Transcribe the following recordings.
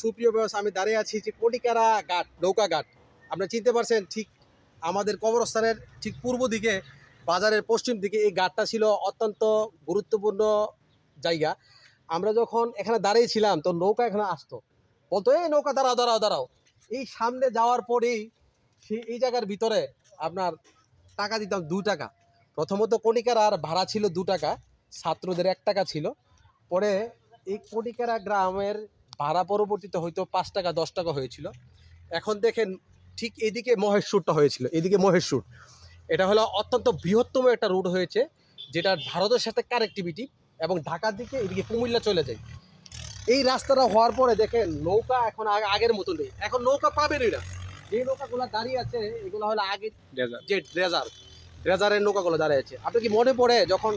সুপ্রিয় বয়স, আমি দাঁড়িয়ে আছি যে কটিকারা ঘাট, নৌকা ঘাট। আপনারা চিনতে পারছেন, ঠিক আমাদের কবরস্থানের ঠিক পূর্ব দিকে, বাজারের পশ্চিম দিকে এই ঘাটটা ছিল অত্যন্ত গুরুত্বপূর্ণ জায়গা। আমরা যখন এখানে দাঁড়িয়েছিলাম তো নৌকা এখানে আসতো, বলতো এই নৌকা দাঁড়াও দাঁড়াও দাঁড়াও। এই সামনে যাওয়ার পরেই এই জায়গার ভিতরে আপনার টাকা দিতাম 2 টাকা। প্রথমত কটিকারার ভাড়া ছিল 2 টাকা, ছাত্রদের 1 টাকা ছিল। পরে এই কটিকারা গ্রামের ভাড়া পরবর্তীতে হয়তো 5 টাকা 10 টাকা হয়েছিল। এখন দেখেন ঠিক এদিকে মহেশপুরটা হয়েছিল, এদিকে মহেশপুর। এটা হলো অত্যন্ত বৃহত্তম একটা রুট হয়েছে, যেটা ভারতের সাথে কানেক্টিভিটি, এবং ঢাকার দিকে এদিকে কুমিল্লা চলে যায়। এই রাস্তাটা হওয়ার পরে দেখেন নৌকা এখন আগের মতো নেই, এখন নৌকা পাবেনই না। যে নৌকাগুলো দাঁড়িয়ে আছে এগুলো হলো আগে যে ড্রেজারের নৌকাগুলো দাঁড়িয়ে আছে। আপনার কি মনে পড়ে যখন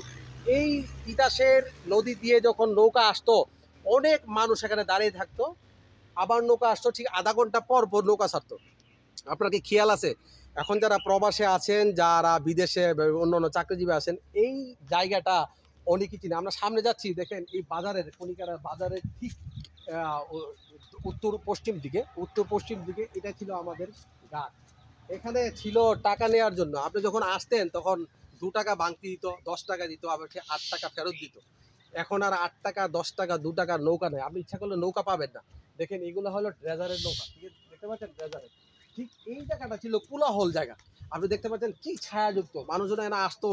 এই তিতাসের নদী দিয়ে যখন নৌকা আসতো, অনেক মানুষ এখানে দাঁড়িয়ে থাকতো, আবার নৌকা আসতো, ঠিক আধা ঘন্টা পর পর নৌকা ছাড়তো। আপনার কি খেয়াল আছে? এখন যারা প্রবাসে আছেন, যারা বিদেশে অন্যান্য চাকরিজীবী আছেন, এই জায়গাটা অনেকই চিনে। আমরা সামনে যাচ্ছি, দেখেন এই বাজারের কনিকারা বাজারের ঠিক উত্তর পশ্চিম দিকে এটা ছিল আমাদের ঘাট। এখানে ছিল টাকা নেওয়ার জন্য। আপনি যখন আসতেন তখন 2 টাকা ভাঙতি দিত, 10 টাকা দিত, আবার সে 8 টাকা ফেরত দিত। এখন আর 8 টাকা 10 টাকা 2 টাকার নৌকা নেই, আপনি ইচ্ছা করলে নৌকা পাবেন না। দেখেন এগুলো হলো ড্রেজারের নৌকা, ঠিক আছে, দেখতে পাচ্ছেন ড্রেজারের। ঠিক এই জায়গাটা ছিল কোলাহল জায়গা। আপনি দেখতে পাচ্ছেন কি ছায়াযুক্ত, মানুষজন এখানে আসতো,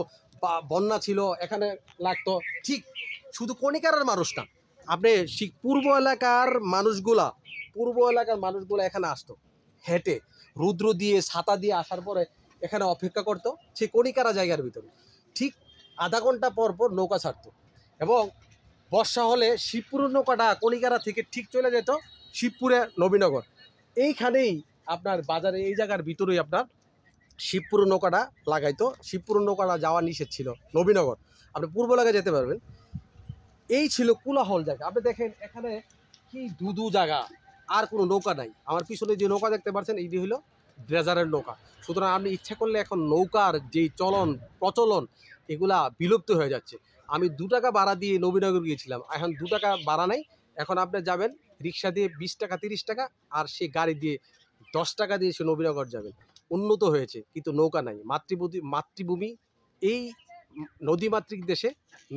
বন্যা ছিল এখানে লাগতো। ঠিক শুধু কনিকারার মানুষ না, আপনি পূর্ব এলাকার মানুষগুলা এখানে আসতো হেঁটে, রুদ্র দিয়ে ছাতা দিয়ে আসার পরে এখানে অপেক্ষা করতো সেই কনিকারা জায়গার ভিতরে। ঠিক আধা ঘন্টা পর পর নৌকা ছাড়তো, এবং বর্ষা হলে শিবপুরের নৌকাটা কনিকারা থেকে ঠিক চলে যেত শিবপুরে নবীনগর। এইখানেই আপনার বাজারে এই জায়গার ভিতরেই আপনার শিবপুরের নৌকাটা লাগাইতো। শিবপুরের নৌকাটা যাওয়া নিষেধ ছিল নবীনগর, আপনি পূর্ব এলাকায় যেতে পারবেন। এই ছিল কোলাহল জায়গা। আপনি দেখেন এখানে কি দুদু জায়গা, আর কোনো নৌকা নাই। আমার পিছনে যে নৌকা দেখতে পাচ্ছেন এইটি হলো ড্রেজারের নৌকা। সুতরাং আপনি ইচ্ছা করলে এখন নৌকার যেই প্রচলন এগুলা বিলুপ্ত হয়ে যাচ্ছে। আমি 2 টাকা ভাড়া দিয়ে নবীনগর গিয়েছিলাম, এখন 2 টাকা ভাড়া নাই। এখন আপনি যাবেন রিক্সা দিয়ে 20 টাকা 30 টাকা, আর সে গাড়ি দিয়ে 10 টাকা দিয়ে সে নবীনগর যাবেন। উন্নত হয়েছে কিন্তু নৌকা নাই। মাতৃভূমি এই নদীমাতৃক দেশে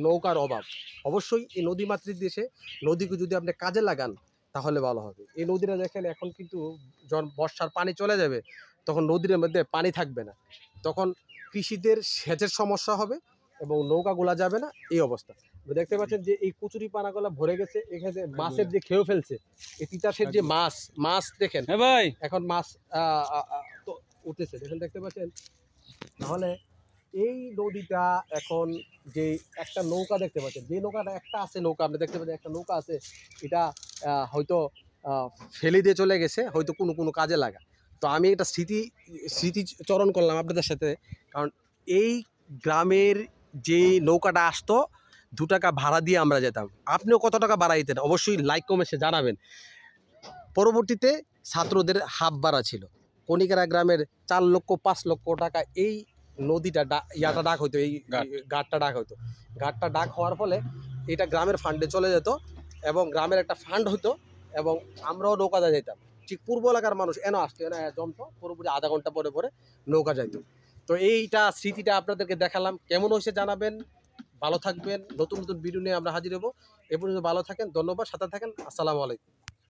নৌকার অভাব। অবশ্যই এই নদীমাতৃক দেশে নদীকে যদি আপনি কাজে লাগান তাহলে ভালো হবে। এই নদীটা দেখেন এখন কিন্তু যখন বর্ষার পানি চলে যাবে তখন নদীর মধ্যে পানি থাকবে না, তখন কৃষিদের সেচের সমস্যা হবে এবং নৌকাগুলা যাবে না, এই অবস্থা। দেখতে পাচ্ছেন যে এই কচুরি পানাগুলা ভরে গেছে, এখানে মাছের যে খেয়েও ফেলছে এই তিতাসের যে মাছ দেখেন ভাই, এখন মাছ তো উঠেছে, দেখেন দেখতে পাচ্ছেন। তাহলে এই নদীটা এখন যে একটা নৌকা দেখতে পাচ্ছেন, যে নৌকাটা একটা আছে, নৌকা আপনি দেখতে পাচ্ছেন একটা নৌকা আছে, এটা হয়তো ফেলে দিয়ে চলে গেছে, হয়তো কোনো কাজে লাগা। তো আমি এটা স্মৃতিচরণ করলাম আপনাদের সাথে, কারণ এই গ্রামের যে নৌকাটা আসতো 2 টাকা ভাড়া দিয়ে আমরা যেতাম। আপনিও কত টাকা ভাড়া দিতেন অবশ্যই লাইক কমেন্টে জানাবেন। পরবর্তীতে ছাত্রদের হাফ ভাড়া ছিল। কনিকারা গ্রামের 4 লক্ষ 5 লক্ষ টাকা এই নদীটা ডাক হইতো, এই ঘাটটা ডাক হইতো। ঘাটটা ডাক হওয়ার ফলে এটা গ্রামের ফান্ডে চলে যেত, এবং গ্রামের একটা ফান্ড হতো, এবং আমরাও নৌকাতে যেতাম। ঠিক পূর্ব এলাকার মানুষ আসতো, জমতো, পুরোপুরি আধা ঘন্টা পরে পরে নৌকা যাইতো। তো এইটা স্মৃতিটা আপনাদেরকে দেখালাম, কেমন হয়েছে জানাবেন। ভালো থাকবেন, নতুন ভিডিও নিয়ে আমরা হাজির হবো। এ পর্যন্ত ভালো থাকেন, ধন্যবাদ, সাথে থাকেন, আসসালামু আলাইকুম।